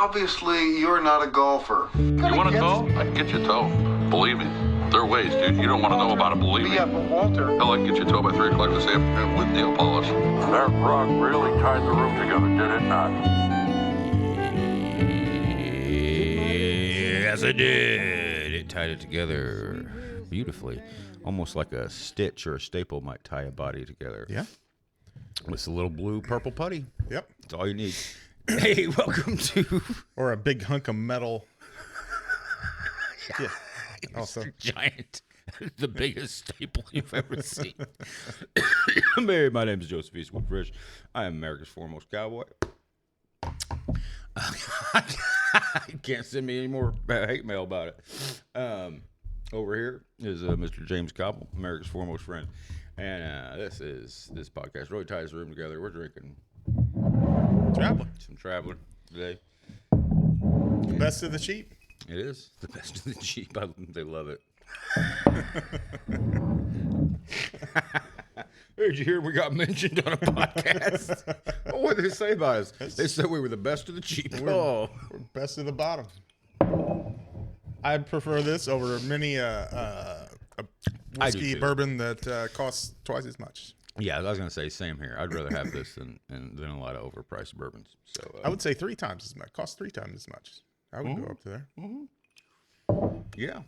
Obviously, you're not a golfer. You want a toe? I can get you a toe. Believe me. There are ways, dude. You don't want to know about it, believe me. Yeah, but Walter... Hell, I can get you a toe by 3 o'clock this afternoon with nail polish. That rug really tied the room together, did it not? Yes, it did. It tied it together beautifully. Almost like a stitch or a staple might tie a body together. Yeah. With a little blue purple putty. Yep. That's all you need. Hey, welcome to... Or a big hunk of metal. Yeah. Also. Giant. The biggest staple you've ever seen. Hey, my name is Joseph Eastwood Frisch. I am America's foremost cowboy. You can't send me any more hate mail about it. Over here is Mr. James Cobble, America's foremost friend. And this podcast really ties the room together. We're drinking some Traveler today. The best of the cheap. It is the best of the cheap. They love it. Did you hear we got mentioned on a podcast? What did they say about us? They said we were the best of the cheap. We're best of the bottom. I'd prefer this over many whiskey bourbon that costs twice as much. Yeah, I was gonna say same here. I'd rather have this than a lot of overpriced bourbons. So I would say 3 times as much. Costs 3 times as much. I would go up to there. Mm-hmm. Yeah,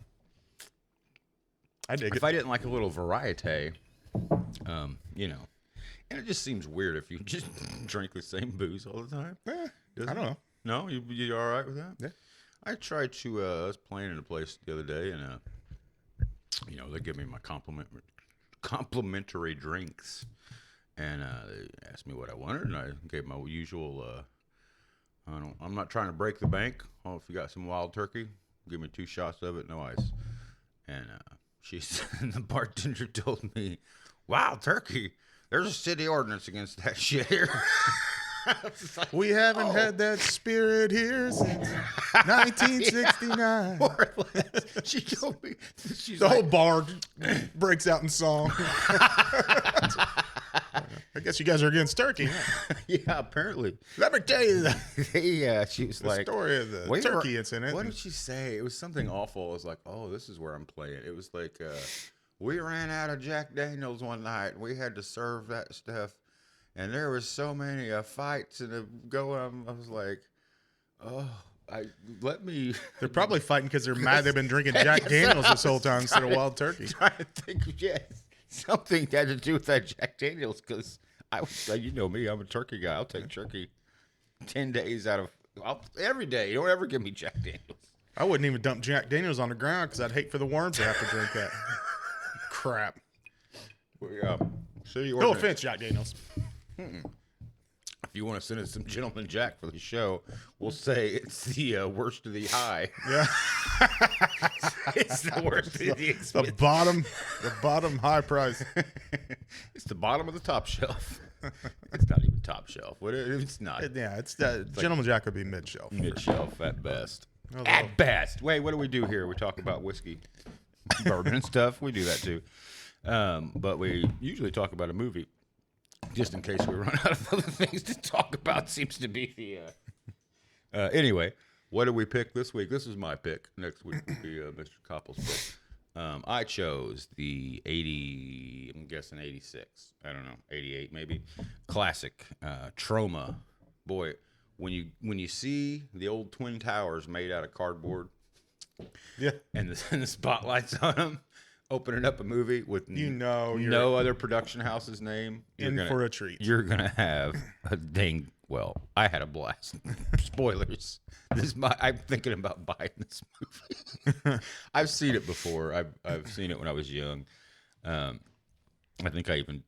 I dig it. If I didn't like a little variety, and it just seems weird if you just drink the same booze all the time. I don't know. No, you all right with that? Yeah. I tried to. I was playing in a place the other day, and they give me my complimentary drinks, and they asked me what I wanted, and I gave my usual. I'm not trying to break the bank. Oh, if you got some wild turkey, give me 2 shots of it, no ice. And the bartender told me, "Wild turkey? There's a city ordinance against that shit here." Like, we haven't had that spirit here since 1969. More or less. She told me. The whole bar breaks out in song. I guess you guys are against turkey. Huh? Yeah, apparently. Let me tell you she was the like, story of the turkey incident. What did she say? It was something awful. It was like, oh, this is where I'm playing. It was like, we ran out of Jack Daniels one night, and we had to serve that stuff. And there was so many fights and going. I was like, oh, They're probably fighting because they're mad they've been drinking Jack Daniels this whole time instead of wild turkey. Trying to think, something had to do with that Jack Daniels because you know me, I'm a turkey guy. I'll take turkey 10 days out of every day. You don't ever give me Jack Daniels. I wouldn't even dump Jack Daniels on the ground because I'd hate for the worms to have to drink that crap. No offense, Jack Daniels. If you want to send us some Gentleman Jack for the show, we'll say it's the worst of the high. Yeah. It's the worst of the expensive. The bottom high price. It's the bottom of the top shelf. It's not even top shelf. It's not. It's Gentleman Jack would be mid shelf. Mid shelf at best. At best. Wait, what do we do here? We talk about whiskey, bourbon and stuff. We do that too. But we usually talk about a movie. Just in case we run out of other things to talk about, seems to be the. Anyway, what did we pick this week? This is my pick. Next week will be Mr. Koppel's pick. I chose the 80. I'm guessing 86. I don't know, 88 maybe. Classic Troma. Boy, when you see the old Twin Towers made out of cardboard, yeah, and the spotlights on them. Opening up a movie with no other production house's name. For a treat. You're going to have a dang, I had a blast. Spoilers. I'm thinking about buying this movie. I've seen it before. I've seen it when I was young. I think I even,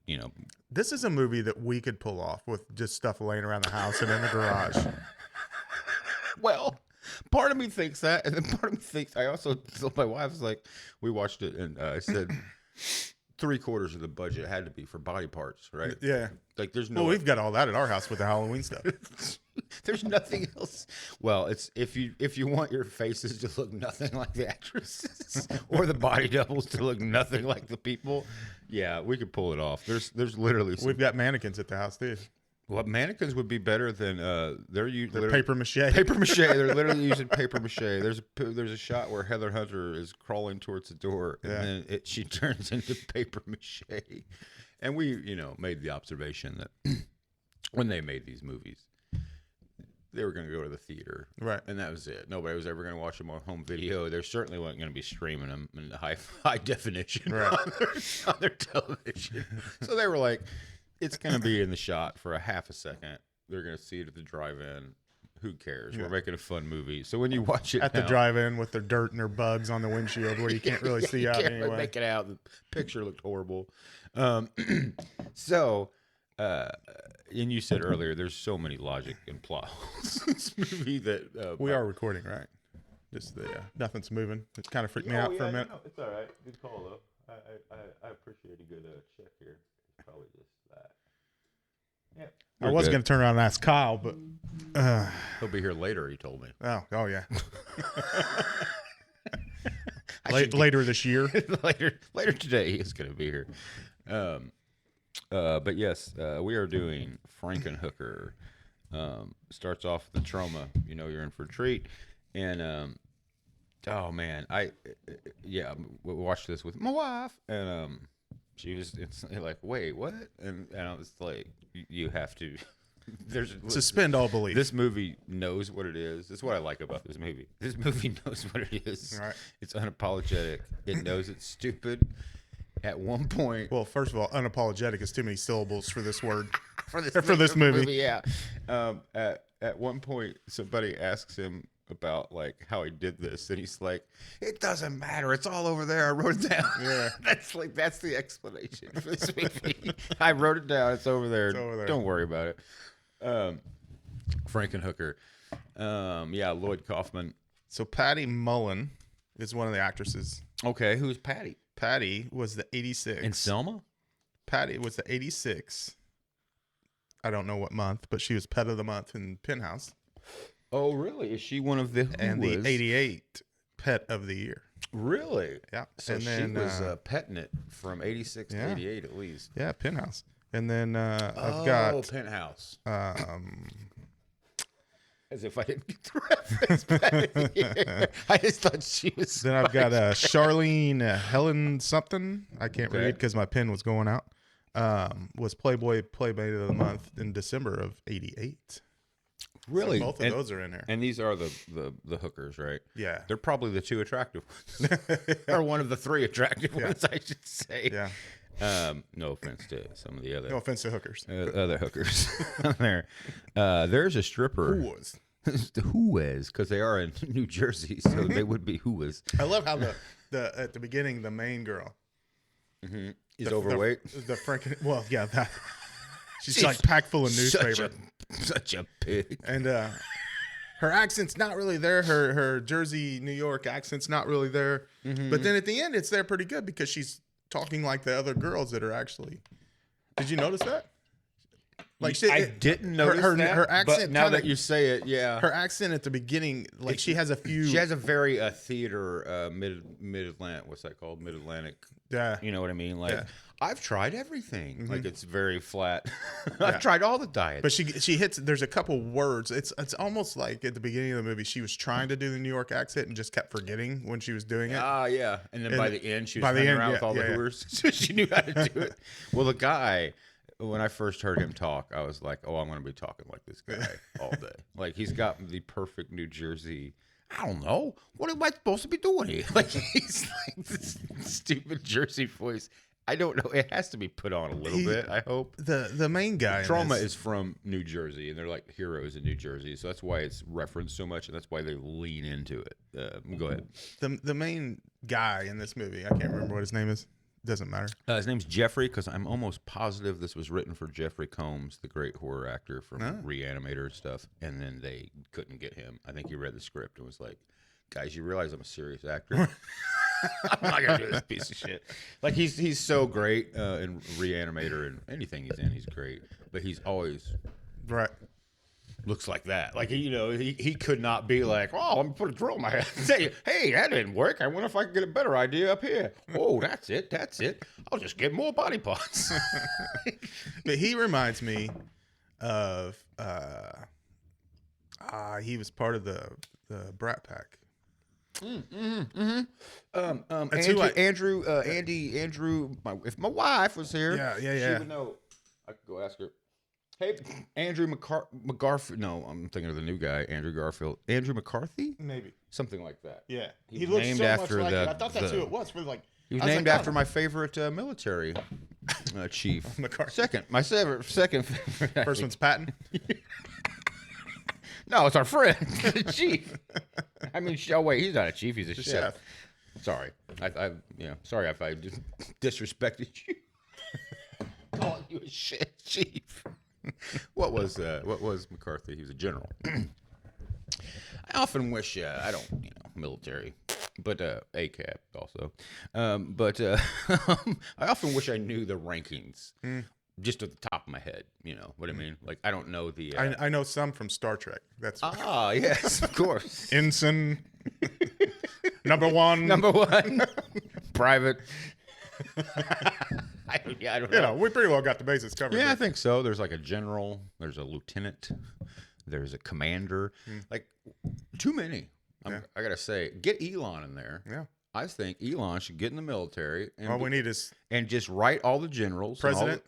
This is a movie that we could pull off with just stuff laying around the house and in the garage. Well, part of me thinks that, and then part of me thinks I also told my wife, was like, we watched it, and I said 3/4 of the budget had to be for body parts, right? Yeah. Like there's no. Well, we've got all that at our house with the Halloween stuff. There's nothing else. Well, it's if you want your faces to look nothing like the actresses or the body doubles to look nothing like the people, yeah, we could pull it off. There's literally we've got mannequins at the house too. Well, mannequins would be better than they're paper mache. Paper mache. They're literally using paper mache. There's a shot where Heather Hunter is crawling towards the door, and then she turns into paper mache. And we, made the observation that when they made these movies, they were going to go to the theater, right? And that was it. Nobody was ever going to watch them on home video. They certainly weren't going to be streaming them in high definition on their television. So they were like, it's going to be in the shot for a half a second. They're going to see it at the drive-in. Who cares? We're making a fun movie. So when you watch it at the drive-in with their dirt and their bugs on the windshield where you can't really see out anyway. Really make it out. The picture looked horrible. And you said earlier, there's so many logic and plot holes in this movie that... we are recording, right? Just nothing's ing. It kind of freaked me out for a minute. No, it's all right. Good call, though. I appreciate a good check here. It's probably just that. Yeah. I was going to turn around and ask Kyle, but... He'll be here later, he told me. Oh yeah. Later this year. later today, he is going to be here. But yes, we are doing Frankenhooker. Starts off with the troma. You're in for a treat. And, oh, man. We watched this with my wife. And she was instantly like, wait, what? And I was like, you have to... Suspend all belief. This movie knows what it is. That's what I like about this movie. This movie knows what it is. Right. It's unapologetic. It knows it's stupid. At one point, well, first of all, unapologetic is too many syllables for this word. for this movie. Yeah. At one point, somebody asks him about how he did this, and he's like, "It doesn't matter. It's all over there. I wrote it down." Yeah. that's the explanation for this movie. I wrote it down. It's over there. Don't worry about it. Frankenhooker. Lloyd Kaufman. So Patty Mullen is one of the actresses. Okay, who's Patty? Patty was the 86. In Selma? Patty was the 86. I don't know what month, but she was Pet of the Month in Penthouse. Oh, really? Is she one of the And the 88 Pet of the Year. Really? Yeah. So and then, she was petting it from 86 to 88 at least. Yeah, Penthouse. And then I've got... Penthouse. As if I didn't get the reference. I just thought she was. Then I've got Charlene Helen something. I can't read because my pen was going out. Was Playboy Playmate of the Month in December of '88. Really? So both of those are in there. And these are the hookers, right? Yeah. They're probably the two attractive ones. Or one of the three attractive ones, I should say. Yeah. No offense to some of the other. No offense to hookers. Other hookers there. There's a stripper. Who was? Because they are in New Jersey, so they would be who was. I love how the at the beginning the main girl is overweight. The Franken. Well, yeah, that. She's like packed full of newspaper. Such a pig. And her accent's not really there. Her Jersey, New York accent's not really there. Mm-hmm. But then at the end, it's there pretty good because she's talking like the other girls that are actually. Did you notice that? I didn't notice that. Her accent. But now that you say it, yeah. Her accent at the beginning, she has a few. She has a very theater mid-Atlantic. What's that called? Mid-Atlantic. Yeah. You know what I mean? I've tried everything. Mm-hmm. It's very flat. I've tried all the diets. But she hits. There's a couple words. It's almost like at the beginning of the movie, she was trying to do the New York accent and just kept forgetting when she was doing it. Yeah. And then by the end, she was hanging around with all the hooers. So she knew how to do it. Well, the guy. When I first heard him talk, I was like, "Oh, I'm going to be talking like this guy all day." He's got the perfect New Jersey. I don't know, what am I supposed to be doing here? He's like this stupid Jersey voice. I don't know. It has to be put on a little bit. I hope the main guy. Troma is from New Jersey, and they're like heroes in New Jersey, so that's why it's referenced so much, and that's why they lean into it. Go ahead. The main guy in this movie, I can't remember what his name is. Doesn't matter. His name's Jeffrey, because I'm almost positive this was written for Jeffrey Combs, the great horror actor from Reanimator and stuff, and then they couldn't get him. I think he read the script and was like, "Guys, you realize I'm a serious actor. I'm not gonna do this piece of shit." He's so great in Reanimator and anything he's in, he's great, but he's always right. Looks like that. He could not be like, "Oh, I'm gonna put a drill in my head." Say, "Hey, that didn't work. I wonder if I can get a better idea up here." "Oh, that's it. I'll just get more body parts." But he reminds me of he was part of the Brat Pack. That's who Andrew. If my wife was here, yeah. she would know. I could go ask her. Hey, Andrew McGarfield. No, I'm thinking of the new guy, Andrew Garfield. Andrew McCarthy? Maybe. Something like that. Yeah. He He was looks named so after much like the- it. I thought that's the- who it was. For like, He was I named like, after my favorite military chief. McCarthy. Second favorite. First one's Patton. No, it's our friend, the chief. I mean, oh wait, he's not a chief; he's a chef. chef. Sorry, sorry if I just disrespected you. Calling you a shit chief. What was McCarthy? He was a general. I often wish I don't, military, but ACAB also. But I often wish I knew the rankings. Just at the top of my head, you know what I mean? Like, I don't know the... I know some from Star Trek. That's yes, of course. Ensign, number one. Number one. Private. I don't know. We pretty well got the bases covered. Yeah, I there. think so. There's like a general. There's a lieutenant. There's a commander. Like, too many. I got to say, get Elon in there. Yeah. I think Elon should get in the military. And All we need is and just write all the generals. and president.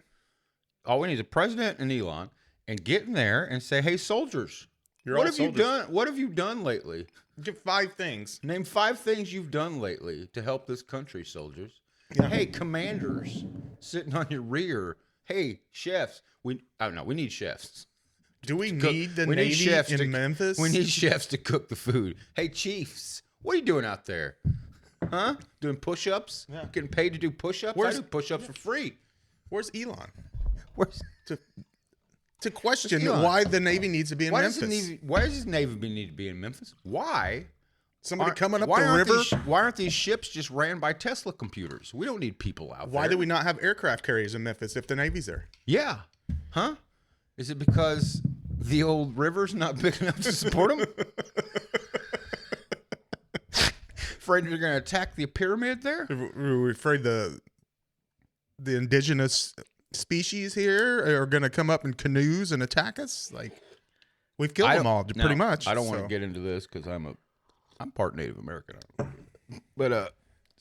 All we need is a president and Elon, and get in there and say, "Hey, soldiers, You're what all have you soldiers. done? What have you done lately? Give 5 things. Name 5 things you've done lately to help this country, soldiers. Hey, commanders, sitting on your rear. Hey, chefs, we need chefs. Do we Cook- need the we need Navy chefs in to- Memphis? We need chefs to cook the food. Hey, chiefs, what are you doing out there? Huh? Doing push-ups? Yeah. Getting paid to do push-ups? I Where's- do push-ups for free. Where's Elon? Where's To question Elon? why the Navy needs to be in Why Memphis. does his Navy need to be in Memphis? Why? Somebody coming up why the aren't river? why aren't these ships just ran by Tesla computers? We don't need people out there. Why do we not have aircraft carriers in Memphis if the Navy's there? Yeah. Huh? Is it because the old river's not big enough to support them? Afraid they're going to attack the pyramid there? We're afraid the indigenous species here are going to come up in canoes and attack us. Like, we've killed them all pretty much. I don't want so. to get into this because I'm part Native American, but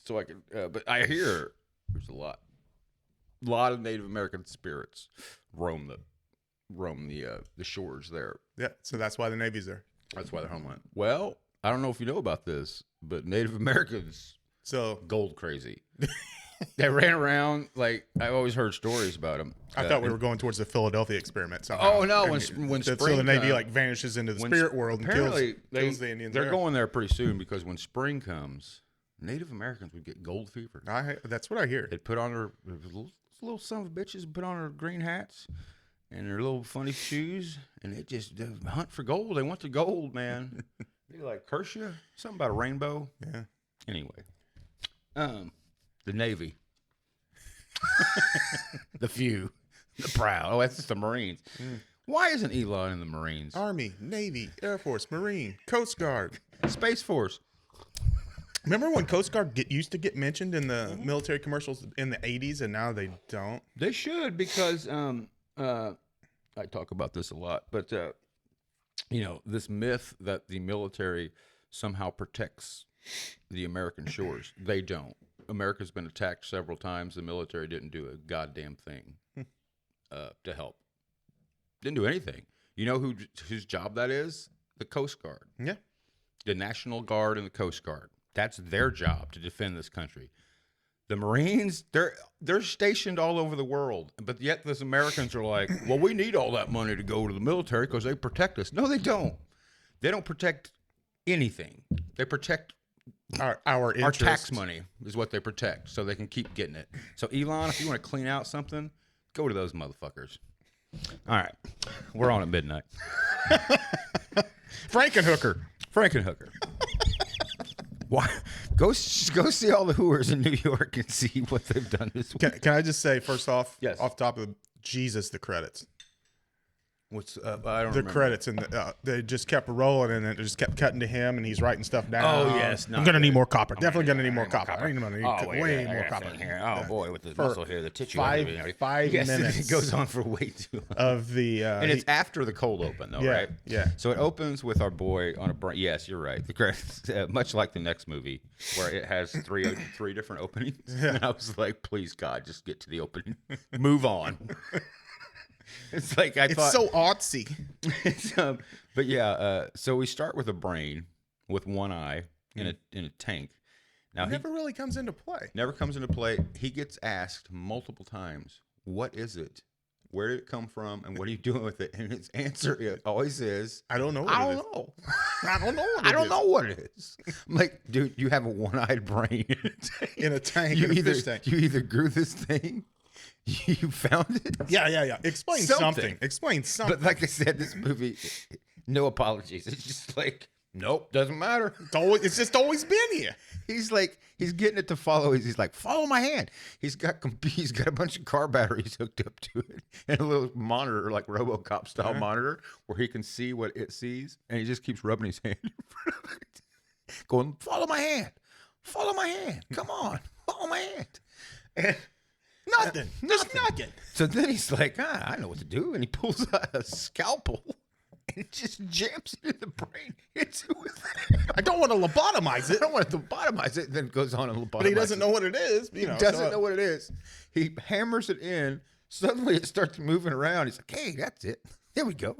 so I can. But I hear there's a lot of Native American spirits roam the shores there. Yeah, so that's why the Navy's there. That's why they're homeland. Well, I don't know if you know about this, but Native Americans So gold crazy. They ran around like I've always heard stories about them. I thought we were going towards the Philadelphia experiment somehow. Oh no! And When so spring the Navy comes- like vanishes into the when spirit world and apparently kills the Indians. They're there. going there pretty soon because when spring comes, Native Americans would get gold fever. That's what I hear. They'd put on their little son of bitches would put on their green hats and their little funny shoes, and they just hunt for gold. They want the gold, man. They like curse you. Something about a rainbow. Yeah. Anyway, the Navy, the few, the proud. Oh, that's just the Marines. Why isn't Elon in the Marines? Army, Navy, Air Force, Marine, Coast Guard. Space Force. Remember when Coast Guard used to get mentioned in the military commercials in the 80s and now they don't? They should because I talk about this a lot, but this myth that the military somehow protects the American shores. They don't. America's been attacked several times. The military didn't do a goddamn thing to help. Didn't do anything. You know whose job that is? The Coast Guard. Yeah. The National Guard and the Coast Guard. That's their job to defend this country. The Marines, they're stationed all over the world, but yet those Americans are like, well, we need all that money to go to the military because they protect us. No, they don't. They don't protect anything. They protect Our our tax money is what they protect, so they can keep getting it. So Elon, if you want to clean out something, go to those motherfuckers. All right, we're on at midnight. Frankenhooker. Why? Go see all the hooers in New York and see what they've done this week. Can I just say, first off, Yes. off the top of Jesus, the credits. What's I don't remember. credits, and they just kept rolling, and it just kept cutting to him, and he's writing stuff down. Oh, yes, I'm not gonna good. need more copper. Definitely gonna need more copper. I need way more copper. Here. Oh boy, with the For muscle here, the tissue. 5 yes, minutes. It goes on for way too long. Of the And it's after the cold open, though, Yeah, right? yeah. So it opens with our boy on a brain. Yes, you're right. The credits, much like the next movie, where it has three different openings. Yeah. And I was like, please God, just get to the opening. Move on. It's like I it's thought. so artsy. It's, but yeah, so we start with a brain with one eye in a tank. Now It never really comes into play. never comes into play. He gets asked multiple times, "What is it? Where did it come from? And what are you doing with it?" And his answer always is, I don't know. What "I it don't is. know. I don't know. What I it don't is. know what it is." I'm like, dude, you have a one-eyed brain In a tank, You in a either fish tank. you either grew this thing, you found it. Yeah. Explain something. Explain something. But like I said, this movie, no apologies. It's just like, nope, doesn't matter. It's just always been here. He's like, he's getting it to follow. He's like, follow my hand. He's got a bunch of car batteries hooked up to it and a little monitor, like RoboCop style monitor, where he can see what it sees. And he just keeps rubbing his hand in front of it, going, follow my hand. Follow my hand. Come on. Follow my hand. And Nothing. There's nothing. so then he's like, I know what to do. And he pulls out a scalpel and just jams it in the brain. Hits it with I don't want to lobotomize I it, don't want to lobotomize it. Then goes on and lobotomizes but he doesn't know what it is. He doesn't know what it is. He hammers it in. Suddenly it starts moving around. He's like, hey, that's it. There we go.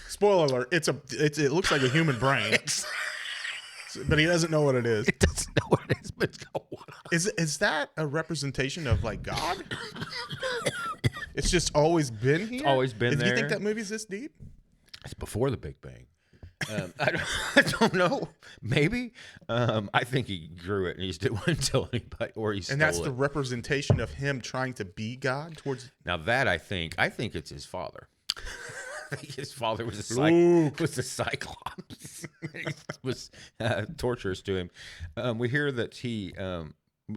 Spoiler alert! It looks like a human brain, but he doesn't know what it is. It doesn't know what it is, but it's got one eye. Is that a representation of like God? It's just always been here. always been Do you there. think that movie's this deep? It's before the Big Bang. I don't know. Maybe. I think he grew it and he just didn't want to tell anybody, or he stole And that's it. the representation of him trying to be God towards. Now that I think it's his father. I think his father was a cyclops. He was torturous to him. We hear that he.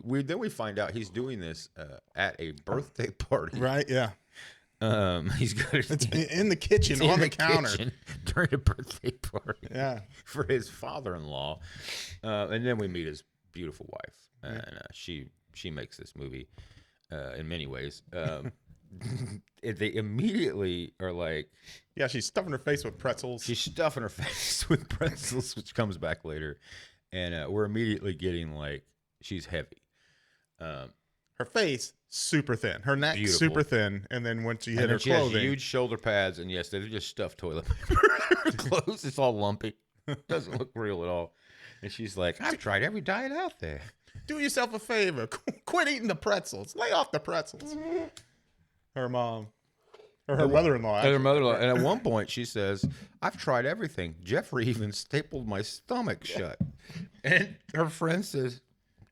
We find out he's doing this at a birthday party. Right? Yeah. He's got it In the kitchen on the counter. kitchen during a birthday party. Yeah. For his father-in-law, and then we meet his beautiful wife, and she makes this movie in many ways. They immediately are like, Yeah, she's stuffing her face with pretzels. she's stuffing her face with pretzels, which comes back later, and we're immediately getting like she's heavy. Her face super thin. Her neck Beautiful. super thin, and then once you hit And her then she has clothing, huge shoulder pads, and yes, they're just stuffed toilet paper. Her clothes, it's all lumpy. Doesn't look real at all. And she's like, I've tried every diet out there. do yourself a favor. Quit eating the pretzels. Lay off the pretzels. Her mom. Or her mother-in-law. And her actually. mother-in-law. And at one point, she says, I've tried everything. Jeffrey even stapled my stomach shut. And her friend says,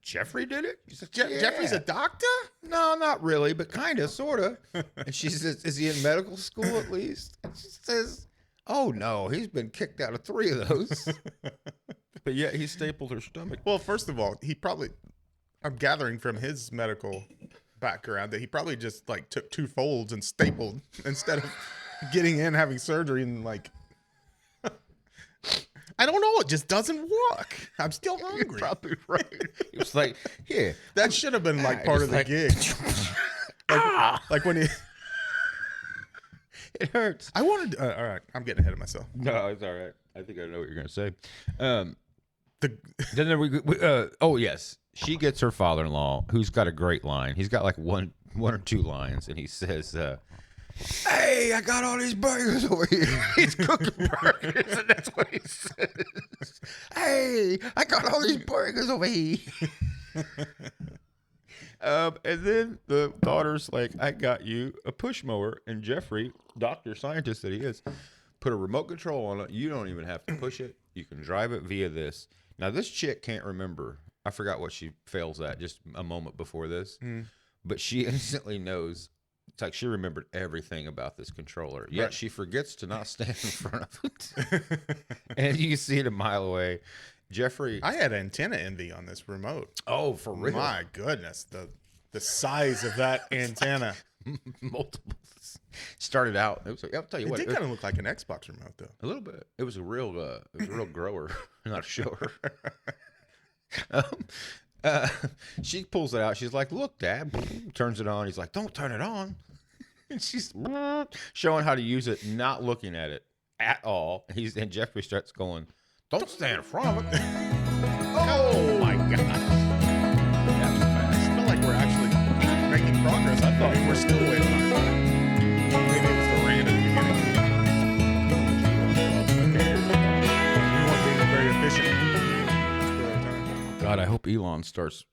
Jeffrey did it? She says, "Yeah." Jeffrey's a doctor? No, not really, but kind of, sort of. And she says, is he in medical school at least? And she says, oh, no, he's been kicked out of 3 of those. But yet he stapled her stomach. Well, first of all, I'm gathering from his medical background that he probably just like took 2 folds and stapled instead of getting in, having surgery, and like, I don't know, it just doesn't work. I'm still You're hungry. probably right. He was like, here. That should have been like part Just of the like- gig. Like when he, It hurts. I wanted, all right, I'm getting ahead of myself. No, it's all right. I think I know what you're going to say. The, Then we oh yes, she gets her father-in-law, who's got a great line. He's got like one or 2 lines, and he says, "Hey, I got all these burgers over here." He's cooking burgers, and that's what he says. Hey, I got all these burgers over here. And then the daughter's like, I got you a push mower, and Jeffrey, doctor scientist that he is, put a remote control on it. You don't even have to push it. You can drive it via this. Now, this chick can't remember. I forgot what she fails at just a moment before this. But she instantly knows. It's like she remembered everything about this controller. Yet Right. she forgets to not stand in front of it. And you can see it a mile away. Jeffrey. I had antenna envy on this remote. Oh, for real? My goodness, the size of that antenna. multiples. Started out. It was. I'll tell you It what. did kind of look like an Xbox remote, though. A little bit. It was a real grower, not a shower. She pulls it out. She's like, "Look, Dad." Turns it on. He's like, "Don't turn it on." And she's showing how to use it, not looking at it at all. And Jeffrey starts going, "Don't stand in front of it." Oh my gosh. That was fast. I feel like we're actually making progress. I thought we were still waiting on it. Maybe it was the rain at the beginning. You want being very efficient. God, I hope Elon starts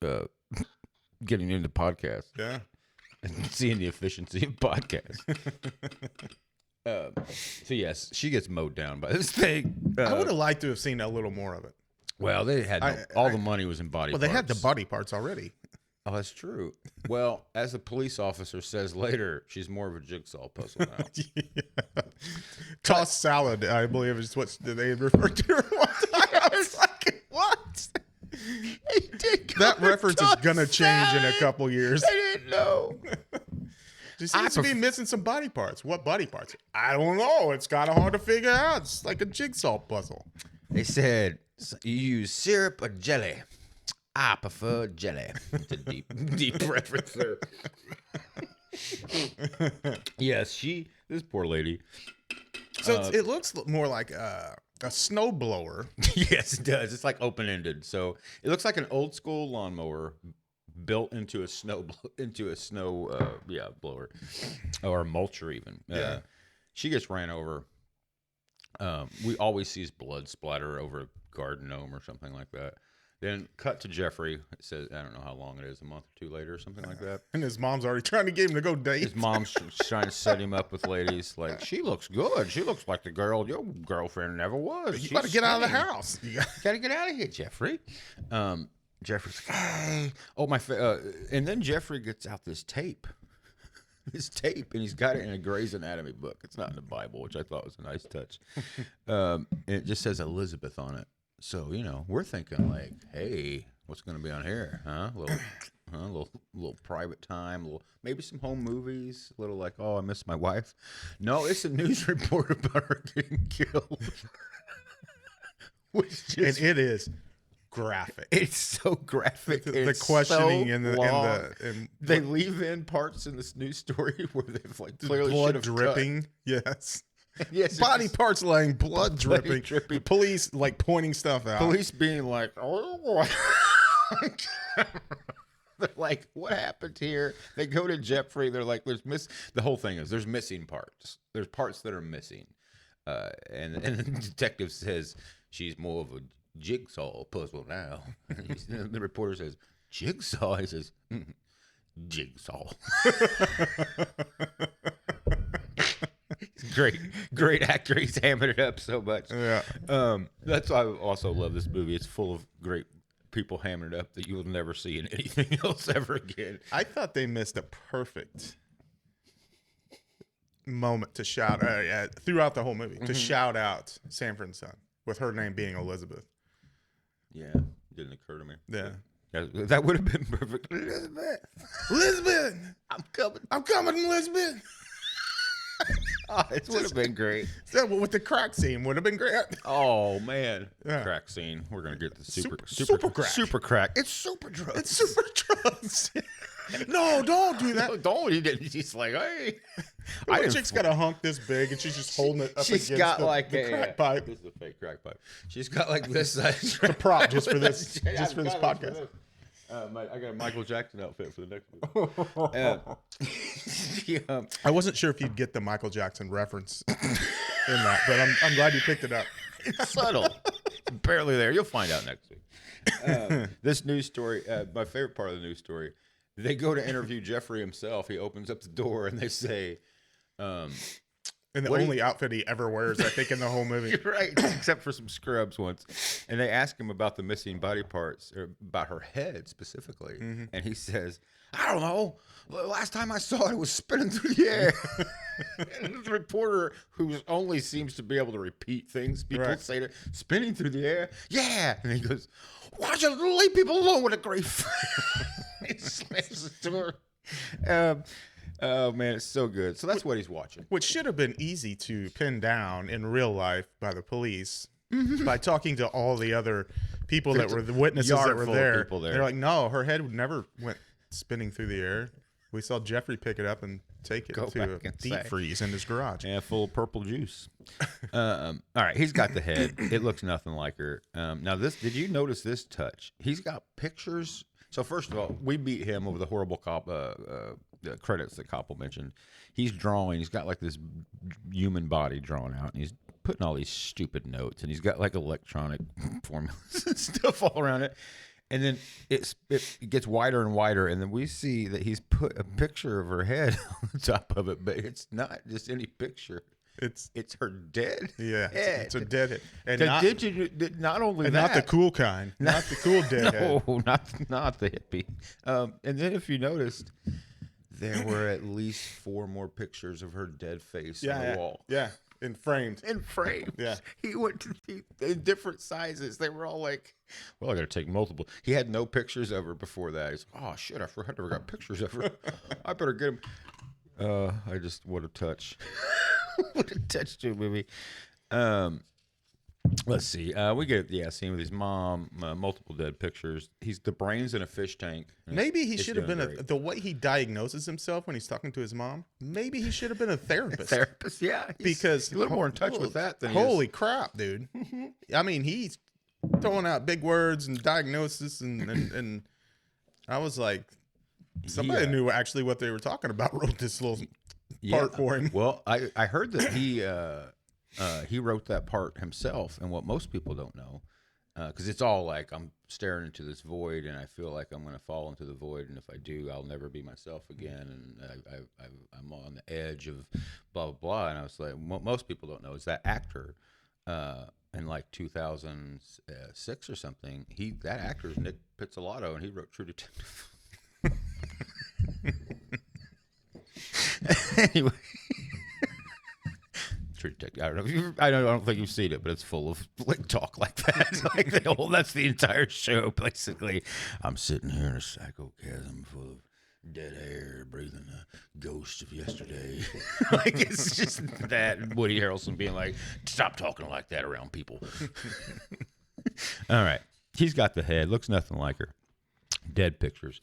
getting into podcasts Yeah. and seeing the efficiency of podcasts. So yes, she gets mowed down by this thing. I would have liked to have seen a little more of it. Well, they had all the money was in body. Well, parts. they had the body parts already. Oh, that's true. Well, as the police officer says later, she's more of a jigsaw puzzle now. Yeah. Tossed salad, I believe, is what they referred to her one time. I was like, what? That reference is gonna change in a couple years. I didn't know. She seems to be missing some body parts. What body parts? I don't know. It's kind of hard to figure out. It's like a jigsaw puzzle. They said you use syrup or jelly. I prefer jelly. It's a deep reference there. Yes, this poor lady. So it looks more like a snow blower. Yes, it does. It's like open-ended. So it looks like an old school lawnmower built into a snow blower or a mulcher even. Yeah. She gets ran over. We always sees blood splatter over a garden gnome or something like that. Then cut to Jeffrey. It says, I don't know how long it is, a month or two later or something like that. And his mom's already trying to get him to go date. His mom's trying to set him up with ladies. Like, she looks good. She looks like the girl your girlfriend never was. You got to get out of the house. Gotta get out of here, Jeffrey. Jeffrey's like, hey. And then Jeffrey gets out this tape. And he's got it in a Grey's Anatomy book. It's not in the Bible, which I thought was a nice touch. And it just says Elizabeth on it. So, we're thinking like, hey, what's going to be on here? Huh? Little private time, maybe some home movies, a little like, oh, I miss my wife. No, it's a news report about her getting killed. And it is graphic. It's so graphic. The questioning so and they leave in parts in this news story where they've like clearly blood dripping. Yes. Yes, body parts laying, blood dripping. The police like pointing stuff out. Police being like, oh. They're like, what happened here? They go to Jeffrey. They're like, the whole thing is there's missing parts. There's parts that are missing. And the detective says she's more of a jigsaw puzzle now. The reporter says, jigsaw? He says, jigsaw. Great actor. He's hamming it up so much. Yeah. That's why I also love this movie. It's full of great people hamming it up that you will never see in anything else ever again. I thought they missed a perfect moment to shout throughout the whole movie to shout out Sanford's son with her name being Elizabeth. Yeah, didn't occur to me. Yeah. That would have been perfect. Elizabeth, I'm coming, Elizabeth. Oh, it would have been great. Yeah, well, with the crack scene would have been great. Oh man, Yeah. Crack scene. We're gonna get the super crack. Super crack. It's super drugs. It's super drugs. No, don't do that. No, don't. He's like, hey. The chick's got a hunk this big, and she's just holding it up She's against got the, like the crack pipe. This is a fake crack pipe. She's got like this. It's a prop just for this, podcast. I got a Michael Jackson outfit for the next movie. I wasn't sure if you'd get the Michael Jackson reference in that, but I'm glad you picked it up. It's subtle. It's barely there. You'll find out next week. This news story, my favorite part of the news story, they go to interview Jeffrey himself. He opens up the door and they say, and the only outfit he ever wears, I think, in the whole movie. You're right, except for some scrubs once. And they ask him about the missing body parts, or about her head specifically. Mm-hmm. And he says, I don't know. Last time I saw it was spinning through the air. And the reporter, who only seems to be able to repeat things, people say that, spinning through the air? Yeah. And he goes, why don't you leave people alone with a grief? He slams the door. Oh man, it's so good. So that's what he's watching. Which should have been easy to pin down in real life by the police by talking to all the other people that were the witnesses that yard were full of there. people there. They're like, no, her head never went spinning through the air. We saw Jeffrey pick it up and take it Go to back a and deep say. freeze in his garage. Yeah, full of purple juice. All right, he's got the head. It looks nothing like her. Now, did you notice this touch? He's got pictures. So first of all, we beat him over the horrible credits that Koppel mentioned. He's drawing. He's got like this human body drawn out, and he's putting all these stupid notes, and he's got like electronic formulas and stuff all around it. And then it gets wider and wider, and then we see that he's put a picture of her head on the top of it, but it's not just any picture. It's her dead head. It's a dead head. And not only and that, not the cool kind. Not the cool dead head. no, not the hippie. And then if you noticed, there were at least 4 more pictures of her dead face on the wall. Yeah, in frames. In frames. Yeah. He went to in different sizes. They were all like, well, I got to take multiple. He had no pictures of her before that. He's like, oh, shit, I forgot I never got pictures of her. I better get him. I just, what a touch. What a touch to a movie. Let's see. We get scene with his mom, multiple dead pictures. He's the brains in a fish tank. Maybe he should have been the way he diagnoses himself when he's talking to his mom. Maybe he should have been a therapist. Therapist, yeah. Because He's a little more in touch with that than he holy is. crap, dude. I mean, he's throwing out big words and diagnosis and I was like, somebody knew actually what they were talking about. Wrote this little part for him. Well, I heard that he wrote that part himself, and what most people don't know, because it's all like I'm staring into this void, and I feel like I'm going to fall into the void, and if I do, I'll never be myself again, and I'm on the edge of blah blah blah. And I was like, what most people don't know is that actor, in like 2006 or something, that actor is Nick Pizzolatto, and he wrote True Detective. Anyway. I don't think you've seen it, but it's full of like talk like that. Like that's the entire show, basically. I'm sitting here in a psychochasm full of dead air, breathing a ghost of yesterday. Like it's just that Woody Harrelson being like, "Stop talking like that around people." All right, he's got the head, looks nothing like her. Dead pictures.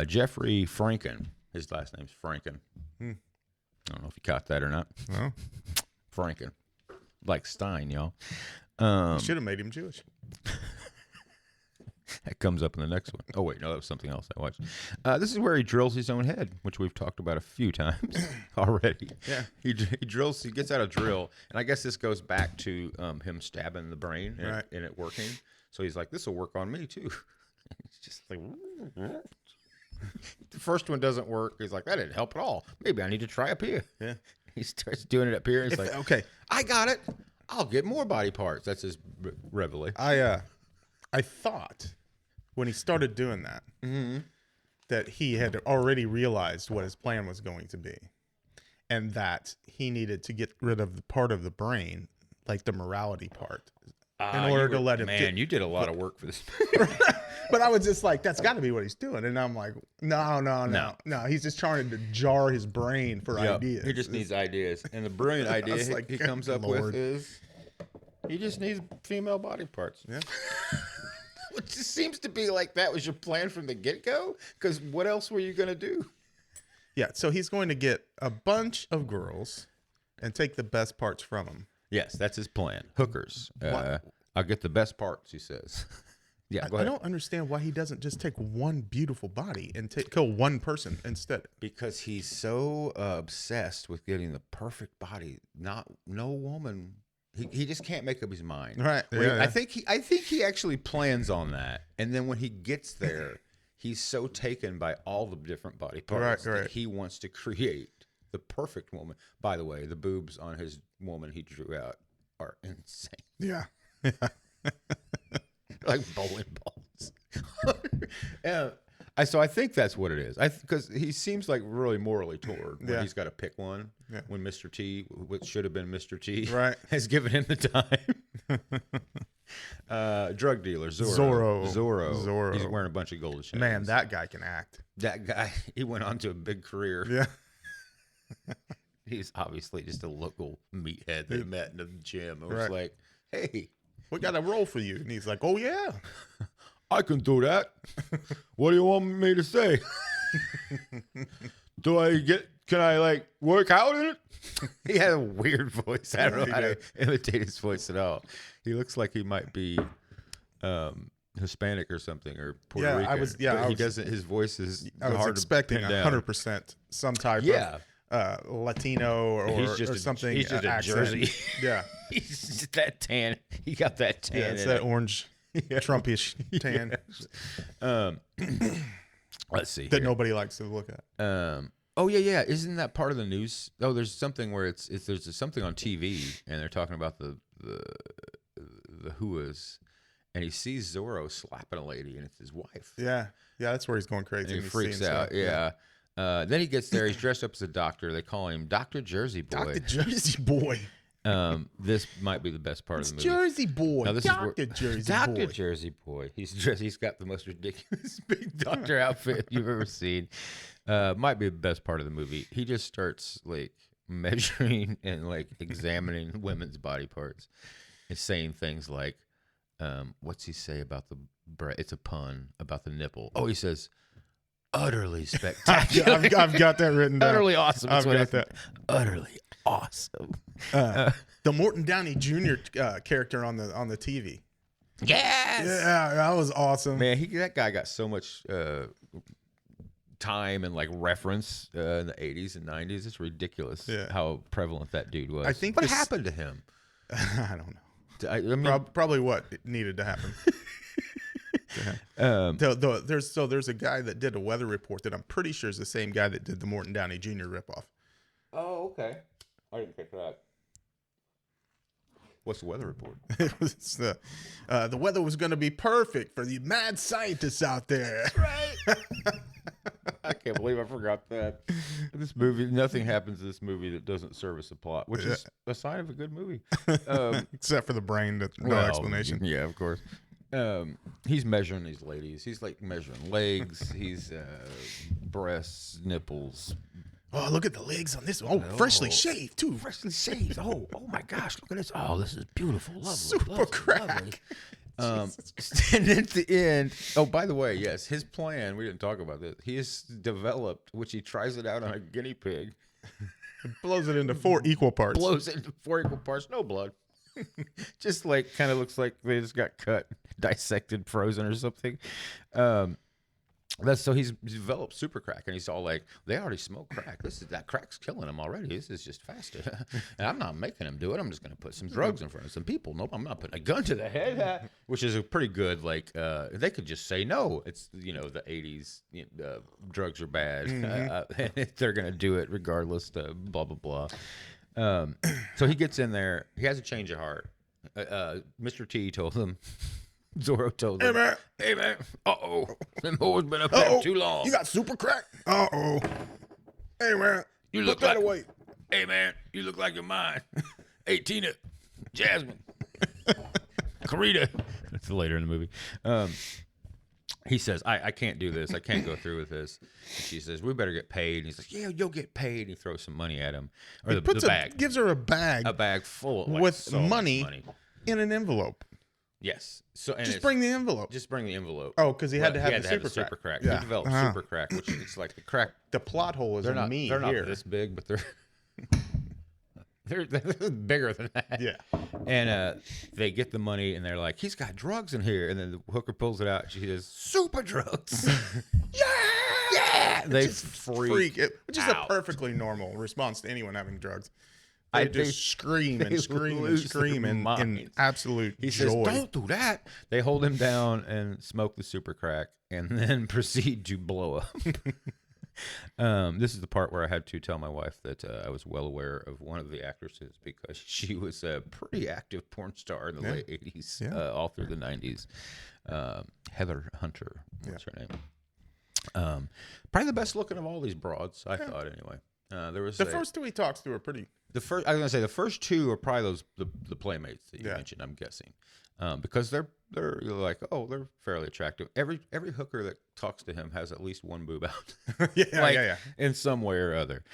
Jeffrey Franken. His last name's Franken. I don't know if you caught that or not. Well, Franken. Like Stein, y'all. should have made him Jewish. That comes up in the next one. Oh, wait. No, that was something else I watched. This is where he drills his own head, which we've talked about a few times already. Yeah. He drills, he gets out a drill. And I guess this goes back to him stabbing the brain and it working. So he's like, this will work on me, too. It's just like... The first one doesn't work. He's like, that didn't help at all. Maybe I need to try up here. Yeah. He starts doing it up here. And he's like, okay, I got it. I'll get more body parts. That's his revelation. I thought when he started doing that, that he had already realized what his plan was going to be, and that he needed to get rid of the part of the brain, like the morality part, in order to let him. Man, you did a lot of work for this. But I was just like, that's got to be what he's doing. And I'm like, no. He's just trying to jar his brain for ideas. He just needs ideas. And the brilliant idea he comes up with is he just needs female body parts. Yeah. It just seems to be like that was your plan from the get-go. Because what else were you going to do? Yeah, so he's going to get a bunch of girls and take the best parts from them. Yes, that's his plan. Hookers. I'll get the best parts, he says. Yeah, go ahead. I don't understand why he doesn't just take one beautiful body and kill one person instead. Because he's so obsessed with getting the perfect body. No woman. He just can't make up his mind. Right. I think he actually plans on that, and then when he gets there, he's so taken by all the different body parts that he wants to create the perfect woman. By the way, the boobs on his woman he drew out are insane. Yeah. Like bowling balls. So I think that's what it is. Because he seems like really morally toward when he's got to pick one. Yeah. When Mr. T, which should have been Mr. T, has given him the time. Drug dealer Zorro. He's wearing a bunch of gold chains. Man, that guy can act. That guy, he went on to a big career. Yeah. he's obviously just a local meathead they met in the gym. It was Right. like, hey, We got a role for you. And he's like, oh, yeah. I can do that. What do you want me to say? Can I like work out in it? He had a weird voice. I don't know how to imitate his voice at all. He looks like he might be Hispanic or something, or Puerto Rican. He doesn't. His voice is I was hard expecting to pin down. 100% some type of Latino or something. He's just a accent. Jersey. Yeah. He's just that tan. He got that tan. Yeah, it's in that it. orange Trumpish tan Let's see. that here. nobody likes to look at. Oh yeah. Isn't that part of the news? Oh, there's something where there's something on TV and they're talking about the Whoas, and he sees Zorro slapping a lady and it's his wife. Yeah, that's where he's going crazy. And he He's freaks seeing out. stuff. Yeah. Then he gets there. He's dressed up as a doctor. They call him Dr. Jersey Boy. Dr. Jersey Boy. This might be the best part It's of the movie. Jersey Boy. Now, this Dr. is Jersey Dr. Boy. Jersey Boy. He's dressed. He's got the most ridiculous big doctor outfit you've ever seen. Might be the best part of the movie. He just starts like measuring and like examining women's body parts and saying things like, "What's he say about the breast?" It's a pun about the nipple. Oh, he says, "Utterly spectacular." I've got that written down. Utterly awesome. I've That's what got that. Utterly awesome. The Morton Downey Jr. Character on the TV. Yes. Yeah, that was awesome. Man, that guy got so much time and like reference in the 80s and 90s. It's ridiculous how prevalent that dude was. I think what this- happened to him? I don't know. I mean, Probably what needed to happen. There's a guy that did a weather report that I'm pretty sure is the same guy that did the Morton Downey Jr. ripoff. oh, okay. I didn't pick that. What's the weather report? It was the weather was going to be perfect for the mad scientists out there. Right. I can't believe I forgot that. This movie, nothing happens in this movie that doesn't service a plot, which is a sign of a good movie. Except for the brain, that's no explanation. Yeah, of course. He's measuring these ladies. He's like measuring legs. He's breasts, nipples. Oh, look at the legs on this one. Oh, freshly shaved too. Freshly shaved. Oh my gosh, look at this. Oh, this is beautiful. Lovely. Super lovely, crack. lovely. And at the end, oh, by the way, yes, his plan, we didn't talk about this. He has developed, which he tries it out on a guinea pig, Blows it into 4 equal parts. blows it into 4 equal parts, no blood. Just like kind of looks like they just got cut, dissected, frozen or something. So he's developed super crack, and he's all like, they already smoke crack. That crack's killing him already. This is just faster. And I'm not making him do it. I'm just going to put some drugs in front of some people. Nope, I'm not putting a gun to the head, which is a pretty good, like, they could just say no. It's, the 80s, drugs are bad. They're going to do it regardless, blah, blah, blah. So he gets in there. He has a change of heart. Mr. T told him. Zorro told him, hey man, them hoes been up there too long. You got super crack? Uh-oh. Hey man, You look put that like away. Hey man, you look like you're mine. Hey Tina, Jasmine, Karita. That's later in the movie. He says, I can't do this. I can't go through with this. And she says, we better get paid. And he's like, yeah, you'll get paid. And he throws some money at him. Or the bag. Gives her a bag Full of with so much money in an envelope. Yes. So and Just bring the envelope. Just bring the envelope. Oh, because he had to have the the super crack. Yeah. He developed super crack, which it's like the crack. The plot hole is They're not me They're here. not this big, but they're bigger than that. Yeah. And they get the money, and they're like, he's got drugs in here. And then the hooker pulls it out. She says, super drugs. Yeah. They freak which is out. a perfectly normal response to anyone having drugs. They just scream and scream and lose scream their in minds. absolute He joy. says, don't do that. They hold him down and smoke the super crack and then proceed to blow up. This is the part where I had to tell my wife that I was well aware of one of the actresses because she was a pretty active porn star in the late 80s, all through the 90s. Heather Hunter. What's her name? Probably the best looking of all these broads, I thought, anyway. There was the first 2 he talks to are pretty. I was gonna say the first 2 are probably the playmates that you mentioned. I'm guessing. because they're you're like, oh, they're fairly attractive. Every hooker that talks to him has at least one boob out. Yeah. In some way or other.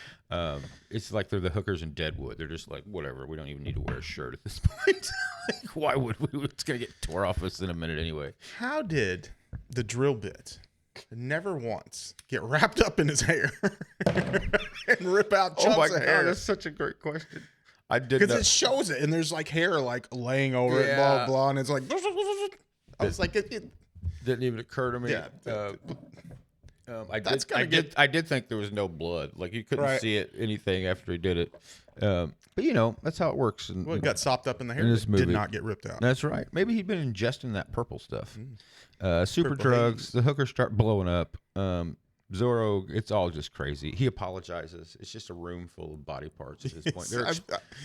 It's like they're the hookers in Deadwood. They're just like, whatever. We don't even need to wear a shirt at this point. Like, why would we? It's gonna get tore off us in a minute anyway. How did the drill bit never once get wrapped up in his hair and rip out chunks of hair? That's such a great question. I did because it shows it, and there's like hair like laying over it, blah blah, and it's like. I was like, it didn't even occur to me. Yeah. I did think there was no blood. Like you couldn't see anything after he did it. But you know, that's how it works. And it got sopped up in the hair. In this movie. Did not get ripped out. That's right. Maybe he'd been ingesting that purple stuff. Super Purple drugs. haze. The hookers start blowing up. Zorro, it's all just crazy. He apologizes. It's just a room full of body parts at this point.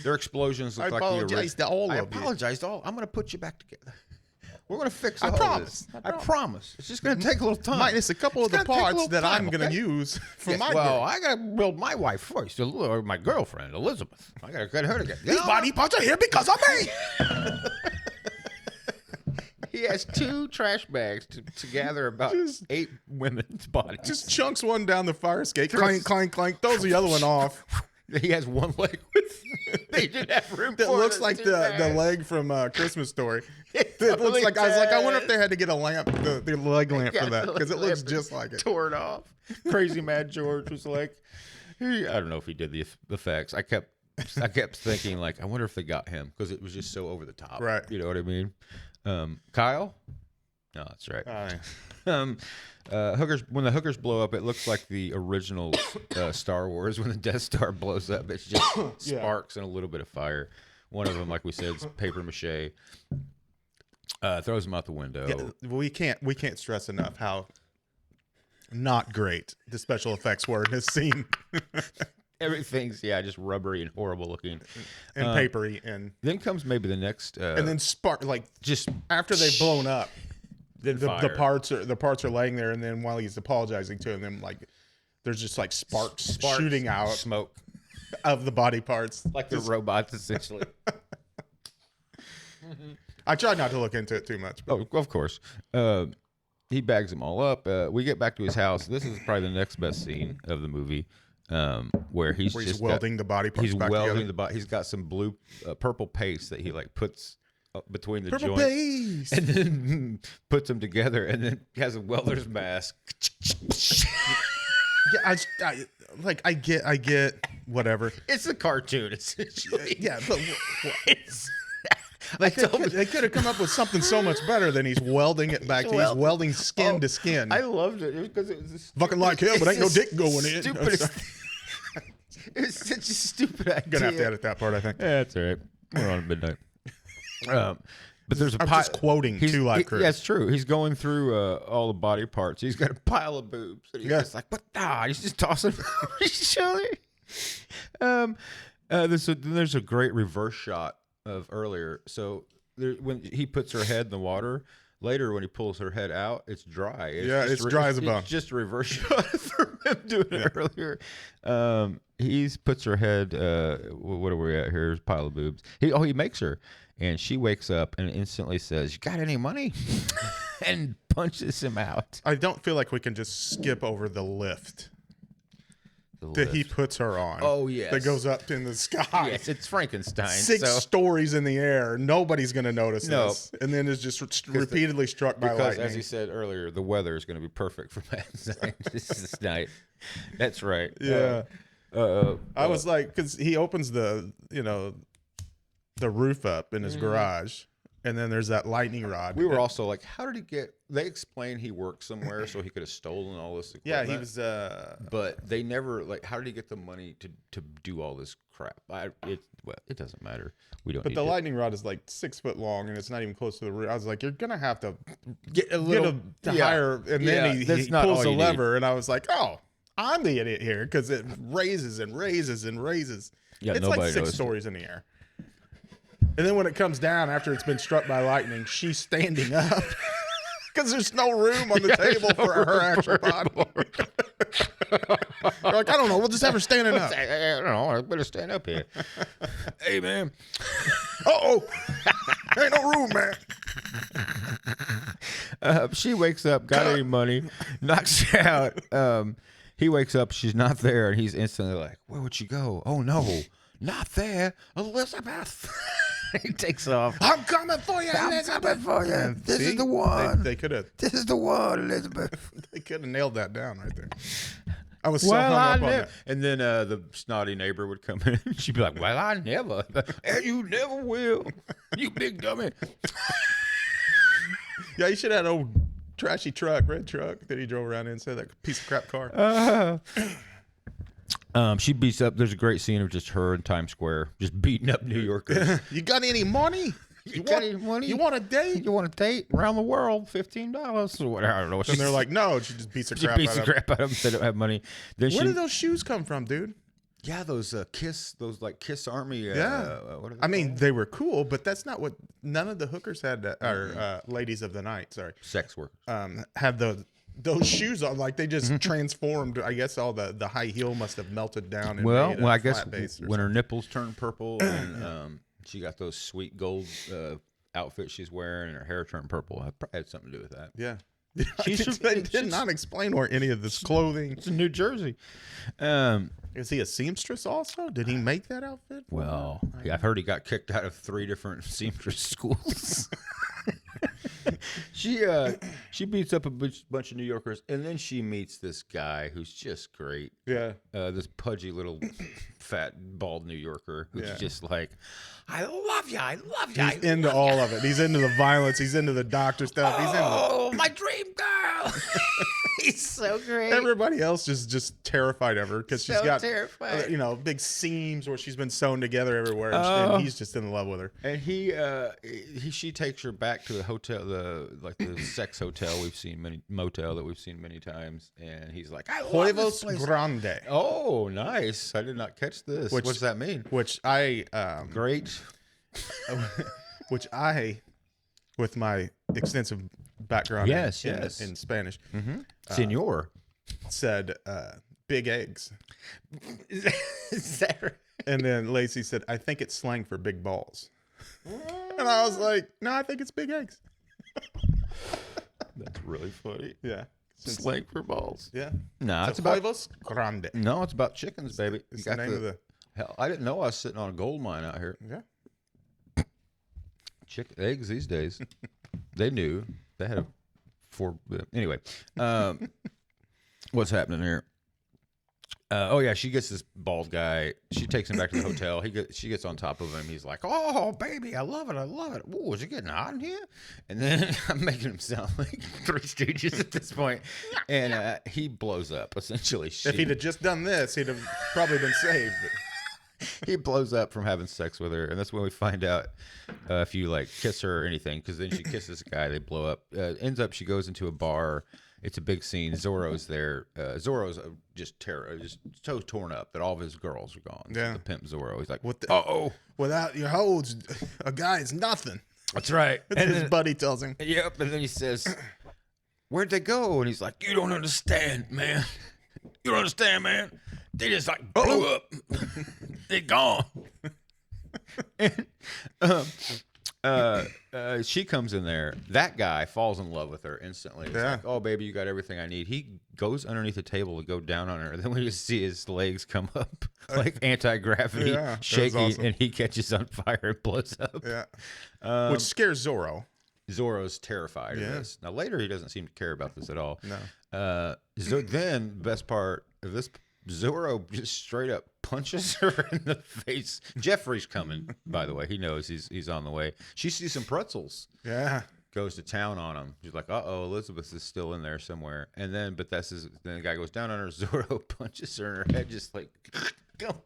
Their explosions look I like the apologize to all I of you. apologized to all. I'm going to put you back together. We're going to fix all I promise. this. I promise. It's just going to take a little time. Minus a couple of the parts that I'm going to use for my girl. I got to build my wife first, or my girlfriend, Elizabeth. I got to get her together. These body parts are here because of me. He has 2 trash bags to gather about 8 women's bodies. Just chunks one down the fire escape, clank, clank, clank, throws the other one off. He has one leg with. They didn't have room That for looks it. like the leg from Christmas Story. It totally looks like I was like, I wonder does. if they had to get a lamp, the leg lamp for that, because it looks just like it. Tore it off. Crazy Mad George was like, I don't know if he did the effects. I kept thinking like, I wonder if they got him because it was just so over the top. Right. You know what I mean? Kyle? No, that's right. Hookers. When the hookers blow up, it looks like the original Star Wars when the Death Star blows up. It's just sparks and a little bit of fire. One of them, like we said, is paper mache. Throws them out the window. Yeah, we can't stress enough how not great the special effects were in this scene. Everything's just rubbery and horrible looking, and papery, and then comes maybe the next, and then spark like just after they've blown up. Then the parts are laying there, and then while he's apologizing to them, like there's just like sparks shooting out smoke of the body parts, like the robots essentially. I tried not to look into it too much. But. Oh, of course. He bags them all up. We get back to his house. This is probably the next best scene of the movie, where he's welding the body parts. He's back welding together. the body. He's got some purple paste that he like puts between the Purple joints, paste. and then puts them together, and then has a welder's mask. Yeah, I get whatever. It's a cartoon, essentially. Yeah, but It's, they could have come up with something so much better than he's welding it back to. He's welding skin to skin. I loved it because it was Fucking like hell, but ain't no dick going in. Stupidest. It's such a stupid idea. Gonna have to edit that part, I think. Yeah, that's all right. We're on at midnight. But there's a I'm just quoting Two Live Crew. Yeah, it's true. He's going through all the body parts. He's got a pile of boobs. And he's just like, what? He's just tossing each other. There's a great reverse shot of earlier. So when he puts her head in the water, later when he pulls her head out, it's dry. It's dry as a bone. It's just a reverse shot from him doing it earlier. He puts her head. What are we at here? There's a pile of boobs. He makes her. And she wakes up and instantly says, "You got any money?" and punches him out. I don't feel like we can just skip over the lift that he puts her on. Oh, yes. That goes up in the sky. Yes, it's Frankenstein. 6 stories in the air. Nobody's going to notice this. And then it's just repeatedly struck by because, lightning. as he said earlier, the weather is going to be perfect for this night. That's right. Yeah. I was like, because he opens the roof up in his garage, and then there's that lightning rod. We were also like, how did he get? They explained he worked somewhere, so he could have stolen all this equipment. Yeah, he was. But they never how did he get the money to do all this crap? It doesn't matter. We don't. But need the to. lightning rod is like 6 foot long, and it's not even close to the roof. I was like, you're gonna have to Get a little higher, and then he that's not pulls all the you lever, and I was like, oh, I'm the idiot here because it raises and raises and raises. Yeah, it's like nobody 6 noticed it. stories in the air. And then when it comes down after it's been struck by lightning, she's standing up because there's no room on the table for her actual body. They're like, I don't know. We'll just have her standing up. I don't know. I better stand up here. Hey, man. Uh-oh. Ain't no room, man. She wakes up, got any money, knocks out. He wakes up, she's not there, and he's instantly like, "Where would she go? Oh no, not there, Elizabeth." He takes off. I'm coming for you, Elizabeth. This is the one. They could have. This is the one, Elizabeth. They could have nailed that down right there. I was so Well, hung I up on never. that. And then the snotty neighbor would come in. And she'd be like, "Well, I never. And you never will. You big dummy." Yeah, you should have had an old trashy truck, red truck that he drove around in instead of that piece of crap car. She beats up. There's a great scene of just her in Times Square, just beating up New Yorkers. You got any money? You got any money? You want a date? You want to date around the world? $15 or whatever. I don't know. And they're like, no. She just beats the she crap beats out the of them. crap out of them. They don't have money. Then Where she, did those shoes come from, dude? yeah, those Kiss, those like Kiss Army. Yeah. What are they I mean, called? they were cool, but that's not what none of the hookers had, or ladies of the night, sorry, Sex workers. had those shoes on. Like they just transformed. I guess all the high heel must have melted down. And Well, made a I guess flat base or when her nipples turned purple and she got those sweet gold outfits she's wearing and her hair turned purple, it probably had something to do with that. yeah. They They did not explain where any of this clothing. It's in New Jersey. Is he a seamstress also? Did he make that outfit? for Well, her? yeah, I've heard he got kicked out of 3 different seamstress schools. She beats up a bunch of New Yorkers, and then she meets this guy who's just great. Yeah. This pudgy little fat bald New Yorker who's Yeah. just like, "I love you, I love you." He's into all of it. He's into the violence. He's into the doctor stuff. He's into Oh, my dream girl. He's so great. everybody else is just terrified of her because she's So got terrified. big seams where she's been sewn together everywhere, and, Oh. and he's just in love with her. And she takes her back to the hotel, the sex hotel motel that we've seen many times, and he's like, "I love this Huevos place." Grande, Oh, nice! I did not catch this. Which- What's that mean? which I Great. with my extensive background Yes, in, yes. in Spanish, Senor. said big eggs. Is that right? And then Lacey said, I think it's slang for big balls. And I was like, no, I think it's big eggs. That's really funny. Yeah. Slang for balls. Yeah. No, So it's about Huevos Grande. no, it's about chickens, baby. It's You the got name of the... hell. I didn't know I was sitting on a gold mine out here. Yeah. Chicken eggs these days. They knew they had a 4. Anyway, what's happening here? Oh yeah, she gets this bald guy. She takes him back to the hotel. She gets on top of him. He's like, "Oh baby, I love it, I love it. Ooh, is it getting hot in here?" And then I'm making him sound like Three Stooges at this point, and he blows up essentially. If he'd have just done this, he'd have probably been saved. He blows up from having sex with her, and that's when we find out if you like kiss her or anything, because then she kisses a guy, they blow up. Ends up she goes into a bar. It's a big scene. Zorro's there. Zorro's just so torn up that all of his girls are gone. So Yeah. the pimp Zorro. He's like, What the- oh, Without your hoes, a guy is nothing. that's right. That's what his buddy tells him. Yep. And then he says, "Where'd they go?" And he's like, "You don't understand, man. You don't understand, man. They just like blew up. They're gone." And she comes in there. That guy falls in love with her instantly. It's Yeah. like, "Oh, baby, you got everything I need." He goes underneath the table to go down on her. Then we just see his legs come up like anti-gravity, Yeah, that was shaky, awesome. and he catches on fire and blows up. Yeah. Which scares Zorro. Zorro's terrified Yeah. of this. Now later he doesn't seem to care about this at all. No. Then the best part of this, Zorro just straight up punches her in the face. Jeffrey's coming, by the way. He knows he's on the way. She sees some pretzels. Yeah. Goes to town on him. She's like, "Uh-oh, Elizabeth is still in there somewhere." And then, then the guy goes down on her. Zorro punches her in her head, just like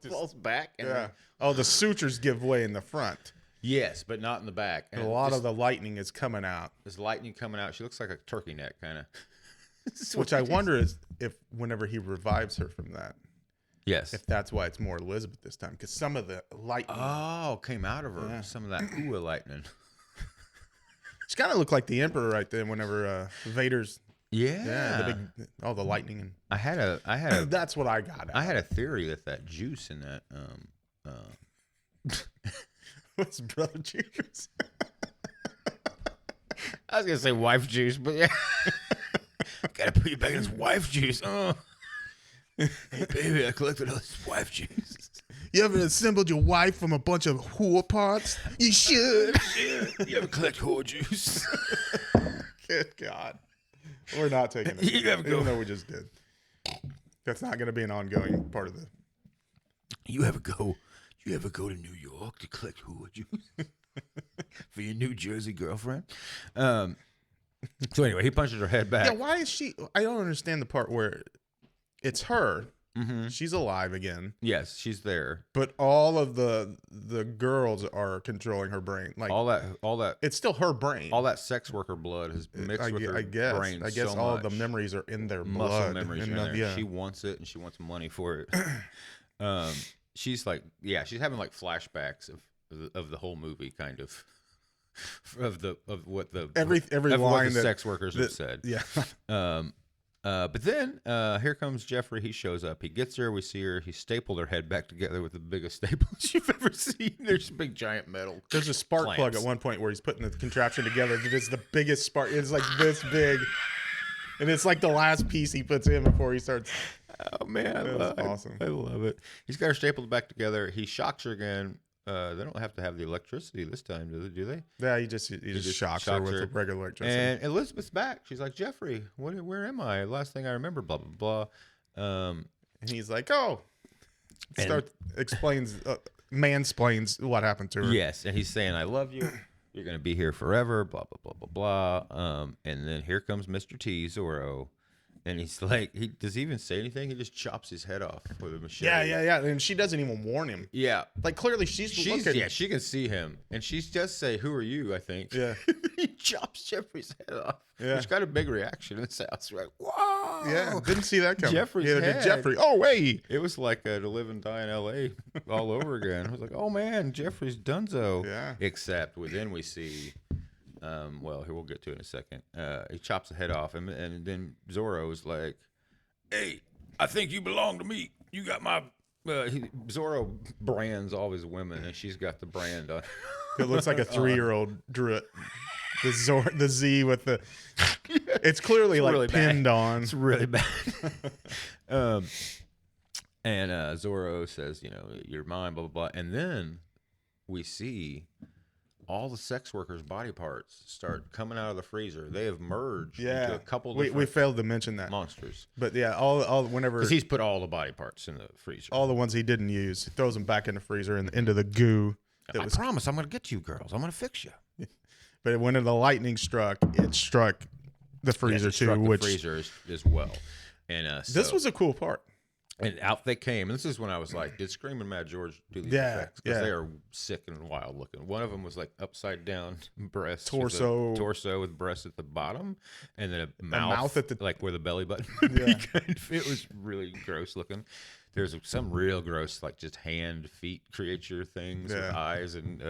falls back. And Yeah. Oh, the sutures give way in the front. yes, but not in the back. And a lot of the lightning is coming out. this lightning coming out. She looks like a turkey neck, kind of. Which I wonder is if whenever he revives her from that, Yes. if that's why it's more Elizabeth this time. Because some of the lightning, Oh, came out of her. Yeah. Some of that ooh lightning. she kind of looked like the Emperor right then. Whenever Vader's, Yeah. the big, all the lightning, and I had a that's what I got. I had a theory that juice in that What's Brother Cheers? I was gonna say wife juice, but yeah. Gotta put you back in this wife juice. Oh. Hey, baby, I collected all this wife juice. You ever assembled your wife from a bunch of whore parts? You should. You ever collect whore juice? Good God. We're not taking it. You ever go- Even though we just did. That's not going to be an ongoing part of the... You ever go to New York to collect whore juice for your New Jersey girlfriend? So anyway, he punches her head back. Yeah, why is she... I don't understand the part where it's her. Mm-hmm. She's alive again. Yes, she's there. But all of the girls are controlling her brain. Like All that it's still her brain. all that sex worker blood has mixed with her I guess. brain. I guess so all much. of the memories are in their Muscle blood. memories And are in there. yeah. She wants it, and she wants money for it. She's like, yeah, she's having like flashbacks of the whole movie, kind of of what the every of what line the that sex workers have said. Yeah. But then here comes Jeffrey. He shows up. He gets her. We see her. He stapled her head back together with the biggest staples you've ever seen. There's a big giant metal. There's a spark plug clamps. at one point where he's putting the contraption together. It is the biggest spark. It's like this big. And it's like the last piece he puts in before he starts. Oh man, That's awesome. I love it. He's got her stapled back together. He shocks her again. They don't have to have the electricity this time, do they? Yeah, he just shocks her with the regular electricity. And Elizabeth's back. She's like, Jeffrey, where am I? Last thing I remember, blah blah blah. And he's like, oh, mansplains what happened to her. Yes, and he's saying, I love you. You're gonna be here forever. Blah blah blah blah blah. And then here comes Mr. T, Zorro. And he's like, does he even say anything? He just chops his head off with a machete. Yeah. And she doesn't even warn him. Yeah. Like clearly she's looking. Yeah, she can see him, and she does say, "Who are you?" I think. Yeah. He chops Jeffrey's head off. Yeah. Which got a big reaction in this house. We're like, whoa! Yeah, didn't see that coming. Jeffrey's Neither did head. Jeffrey. Oh wait. It was like To Live and Die in L.A. all over again. I was like, oh man, Jeffrey's Dunzo. Yeah. Except then we see. Well, here we'll get to it in a second. He chops the head off, and then Zorro's like, "Hey, I think you belong to me. You got my." Zorro brands all his women, and she's got the brand on. It looks like a 3-year-old drew it. The Z with the. It's clearly like really pinned bad. on. It's really bad. And Zorro says, "You're mine," blah blah blah, and then we see all the sex workers' body parts start coming out of the freezer. They have merged into a couple we different failed to mention that. monsters. But yeah, all whenever Because he's put all the body parts in the freezer. all the ones he didn't use, he throws them back in the freezer and into the goo. I promise I'm going to get you girls. I'm going to fix you. But when the lightning struck, it struck the freezer Yes, it struck too. the Which freezer as well. And this was a cool part. And out they came. And this is when I was like, did Scream and Mad George do these Yeah, effects? Because yeah. they are sick and wild looking. One of them was like upside down breast. Torso with breasts at the bottom. And then a mouth at the like where the belly button. Yeah. It was really gross looking. There's some real gross, like just hand, feet creature things with eyes. And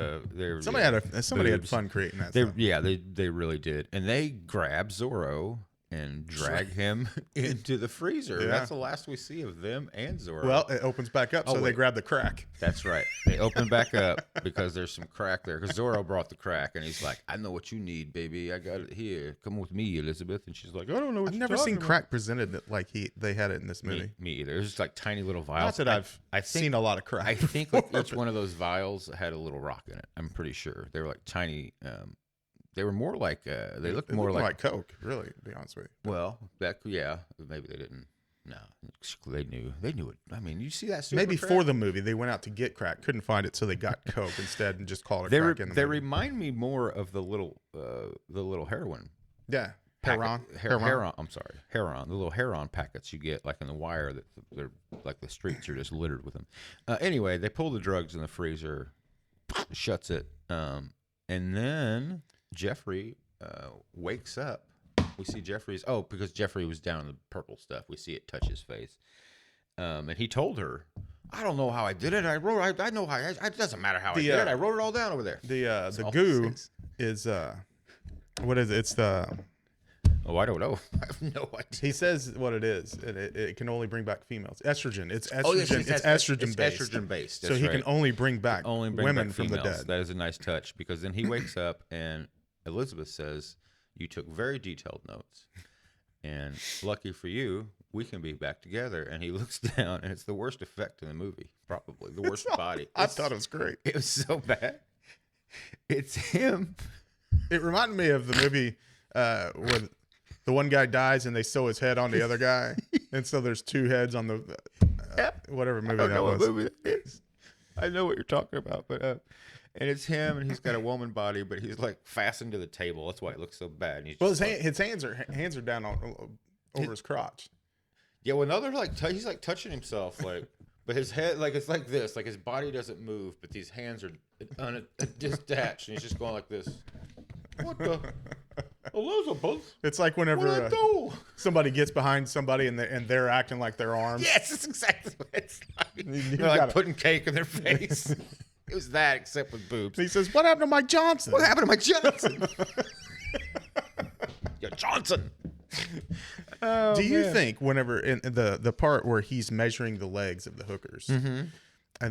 somebody had fun creating that. Stuff. They really did. And they grab Zorro and drag him into the freezer. Yeah. That's the last we see of them and Zorro. Well, it opens back up, so they wait. grab the crack. That's right. They open back up because there's some crack there. Because Zorro brought the crack, and he's like, "I know what you need, baby. I got it here. Come with me, Elizabeth." And she's like, "I don't know what I've you're never seen talking crack presented like they had it in this about." movie. Me either. There's just like tiny little vials. Not that I've seen a lot of crack. I think before, like each one of those vials had a little rock in it. I'm pretty sure they were like tiny. They were more like they looked more like Coke. Really, to be honest with you. Well, maybe they didn't. No, they knew it. I mean, you see that super Maybe crack? for the movie, they went out to get crack, couldn't find it, so they got Coke instead and just called it crack in the They movie. remind me more of the little heroin. Yeah, Heron. Heron. I'm sorry, Heron. The little Heron packets you get like in the wire that they're like the streets are just littered with them. Anyway, they pull the drugs in the freezer, shuts it, and then Jeffrey wakes up. We see because Jeffrey was down in the purple stuff. We see it touch his face, and he told her, "I don't know how I did it. I know how. It doesn't matter how I did it. I wrote it all down over there." The goo is what is it? It's the. Oh, I don't know. I have no idea. He says what it is, and it can only bring back females. Estrogen. It's estrogen. Oh, yes, it's estrogen based. Estrogen based. So he can only bring back women back from the females. dead. That is a nice touch because then he wakes up and Elizabeth says, You took very detailed notes. And lucky for you, we can be back together. And he looks down, and it's the worst effect in the movie, probably. The worst body. I thought it was great. It was so bad. It's him. It reminded me of the movie where the one guy dies and they sew his head on the other guy. And so there's two heads on the whatever movie I don't that know was. what movie that is. I know what you're talking about, but and it's him, and he's got a woman body, but he's like fastened to the table. That's why it looks so bad. And he's Well, just his hands are down over his crotch. yeah. Well, another like he's like touching himself, like, but his head like it's like this, like his body doesn't move, but these hands are detached, and he's just going like this. What the Elizabeth? It's like whenever Where'd I go? somebody gets behind somebody and they're acting like their arms. Yes, that's exactly what it's like. You They're like gotta- putting cake in their face. It was that, except with boobs. He says, "What happened to Mike Johnson?" What happened to Mike Johnson? Yo, Johnson. Oh, Do you man. think whenever in the part where he's measuring the legs of the hookers, and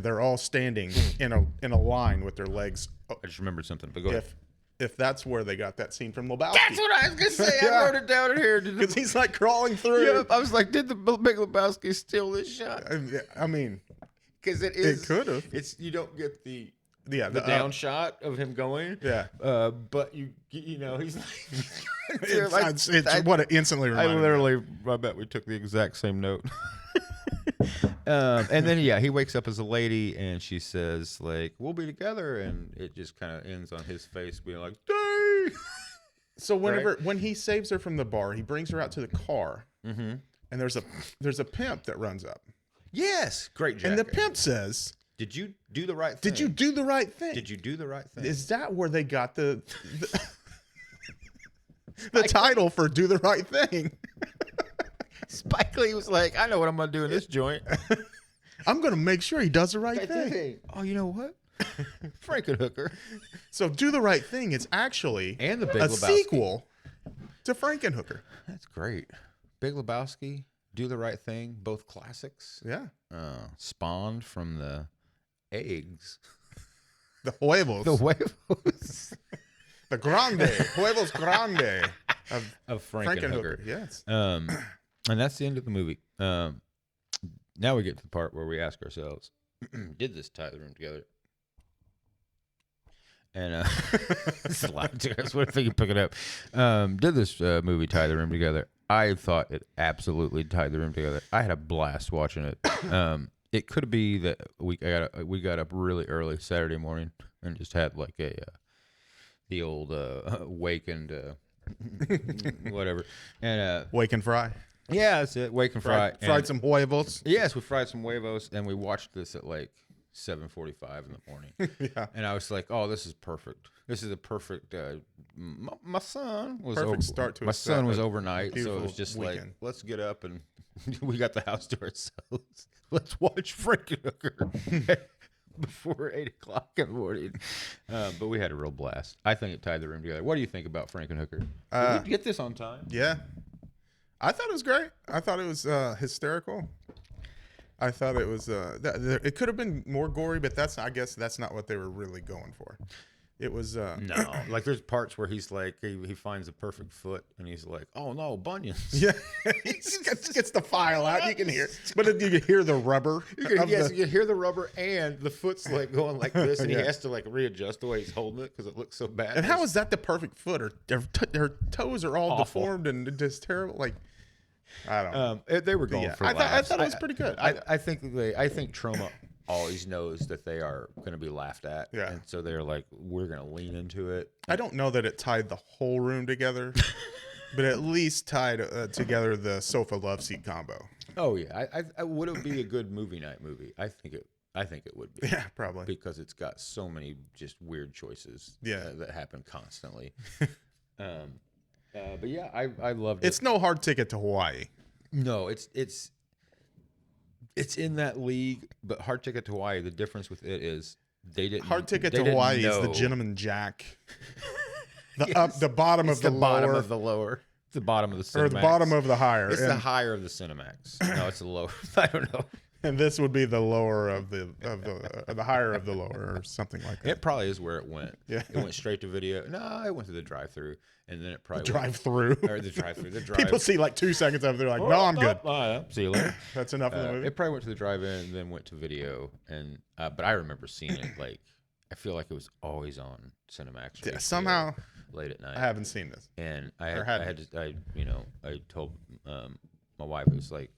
they're all standing in a line with their legs, I just remembered something, but go ahead. if that's where they got that scene from Lebowski? That's what I was gonna say. Yeah. I wrote it down in here. Because he's like crawling through. Yep, I was like, did the Big Lebowski steal this shot? I mean, Because it is. It could've. It's you don't get the yeah, the down shot of him going. Yeah. But you know he's like. It's what it instantly reminded me of. I bet we took the exact same note. And then he wakes up as a lady, and she says like, "We'll be together," and it just kind of ends on his face being like, "Day." So when he saves her from the bar, he brings her out to the car, and there's a pimp that runs up, Yes, great jacket. and the pimp says, Did you do the right thing? "Did you do the right thing?" Did you do the right thing? Is that where they got the title for "Do the Right Thing"? Spike Lee was like, I know what I'm gonna do in this joint. I'm gonna make sure he does the right thing. Oh, you know what? Frankenhooker. So "Do the Right Thing" is actually And the Big a Lebowski. sequel to Frankenhooker. That's great. Big Lebowski, Do the Right Thing, both classics. Yeah, Spawned from the eggs. the huevos, The huevos the grande, huevos grande of Frankenhooker. Frankenhooker. Yes. And that's the end of the movie. Now we get to the part where we ask ourselves, did this tie the room together? And it's a lot to us. What if you pick it up? Did this movie tie the room together? I thought it absolutely tied the room together. I had a blast watching it. It could be that we got up really early Saturday morning and just had like the old wakened whatever, and Wake and fry. yeah, that's it. Wake and fry. Fried some huevos. Yes, we fried some huevos, and we watched this at like 7:45 in the morning. Yeah. And I was like, "Oh, this is perfect. This is a perfect." My son was Perfect start to my a son was Saturday. overnight, so it Beautiful was just weekend. like, let's get up and we got the house to ourselves. Let's watch Frankenhooker before 8:00 in the morning. But we had a real blast. I think it tied the room together. What do you think about Frankenhooker? Did we get this on time? Yeah. I thought it was great. I thought it was hysterical. I thought it was it could have been more gory, but I guess that's not what they were really going for. It was No, like there's parts where he's like he finds the perfect foot and he's like, oh no, bunions. yeah. He gets the file out. You can hear, but you can hear the rubber. You can, of yes, the- you can hear the rubber and the foot's like going like this, and Yeah. he has to like readjust the way he's holding it because it looks so bad. and how is that the perfect foot? Her toes are all Awful. deformed and just terrible. Like I don't know. They were going yeah, for I laughs. thought it was pretty good. I think Troma always knows that they are going to be laughed at, Yeah. and so they're like, we're going to lean into it. I don't know that it tied the whole room together, but at least tied together the sofa love seat combo. Oh yeah, I would it be a good movie night movie? I think it would be. Yeah, probably. Because it's got so many just weird choices Yeah. that happen constantly. But yeah, I loved it. It's no hard ticket to Hawaii. No, it's in that league, but Hard Ticket to Hawaii, the difference with it is they didn't. Hard ticket they to didn't Hawaii is the know. Gentleman Jack. Yes. The bottom It's of the, bottom lower, of the lower. It's the bottom of the Cinemax. or the bottom of the higher. It's And the higher of the Cinemax. No, it's the lower. I don't know. And this would be the lower of the higher of the lower or something like that. It probably is where it went. Yeah. It went straight to video. No, it went to the drive-through, and then it probably Drive-through. or the drive-through. The drive. People see like 2 seconds of it, they're like, no, I'm good. See you later. That's enough of the movie. It probably went to the drive-in, and then went to video, and but I remember seeing it. Like, I feel like it was always on Cinemax. Yeah, somehow late at night. I haven't seen this. And Or I hadn't. I told my wife, it was like,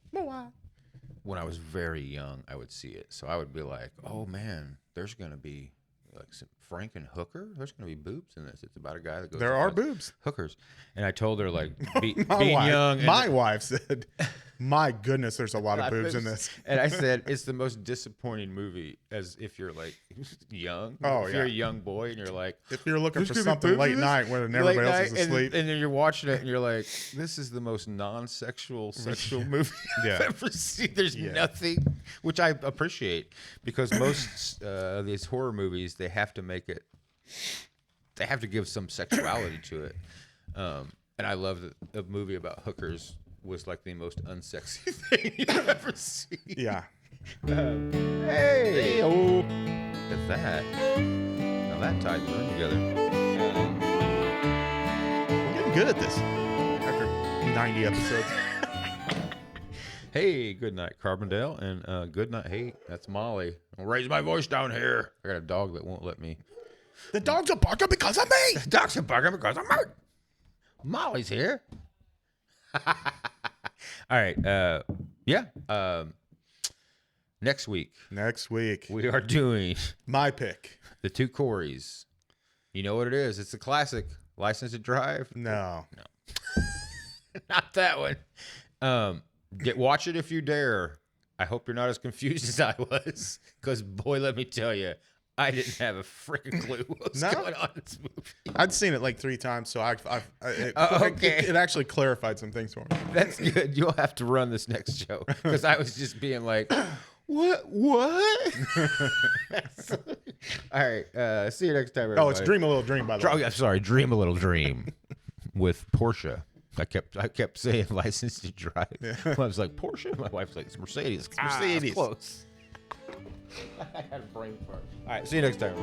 when I was very young, I would see it. So I would be like, oh man, there's going to be like some Frankenhooker. There's going to be boobs in this. It's about a guy that goes. There are boobs. Hookers. And I told her, like, being wife, young. My wife said, my goodness, there's a lot of boobs in this. And I said, it's the most disappointing movie as if you're like young. Oh, if yeah. you're a young boy and you're like, If you're looking for "There's gonna be something boobs late in this?" night when Late everybody else night, is asleep. and then you're watching it and you're like, this is the most non-sexual sexual movie Yeah. I've ever seen. There's Yeah. nothing, which I appreciate, because most these horror movies, they have to make it, they have to give some sexuality to it. And I love that a movie about hookers was like the most unsexy thing you've ever seen. Yeah. Hey, oh, look at that. Now that tied the room together. We're getting good at this after 90 episodes. Hey, good night, Carbondale, and good night. Hey, that's Molly. I'll raise my voice down here. I got a dog that won't let me. The dogs are barking because of me. The dog's barking because I'm hurt. Molly's here. All right. Yeah. Next week Next week, we are doing my pick. the two Corys. You know what it is? It's a classic. License to Drive. No. Not that one. Watch it if you dare. I hope you're not as confused as I was, because boy, let me tell you, I didn't have a freaking clue what was No? going on in this movie. I'd seen it like 3 times, so Okay. it actually clarified some things for me. That's good. You'll have to run this next show, because I was just being like, what? All right. See you next time, everybody. Oh, it's Dream a Little Dream, by the way. I'm sorry. Dream a Little Dream with Porsche. I kept saying License to Drive. Yeah. I was like, Porsche? My wife's like, it's Mercedes. It's Mercedes. Close. I had a brain fart. All right. See you next time.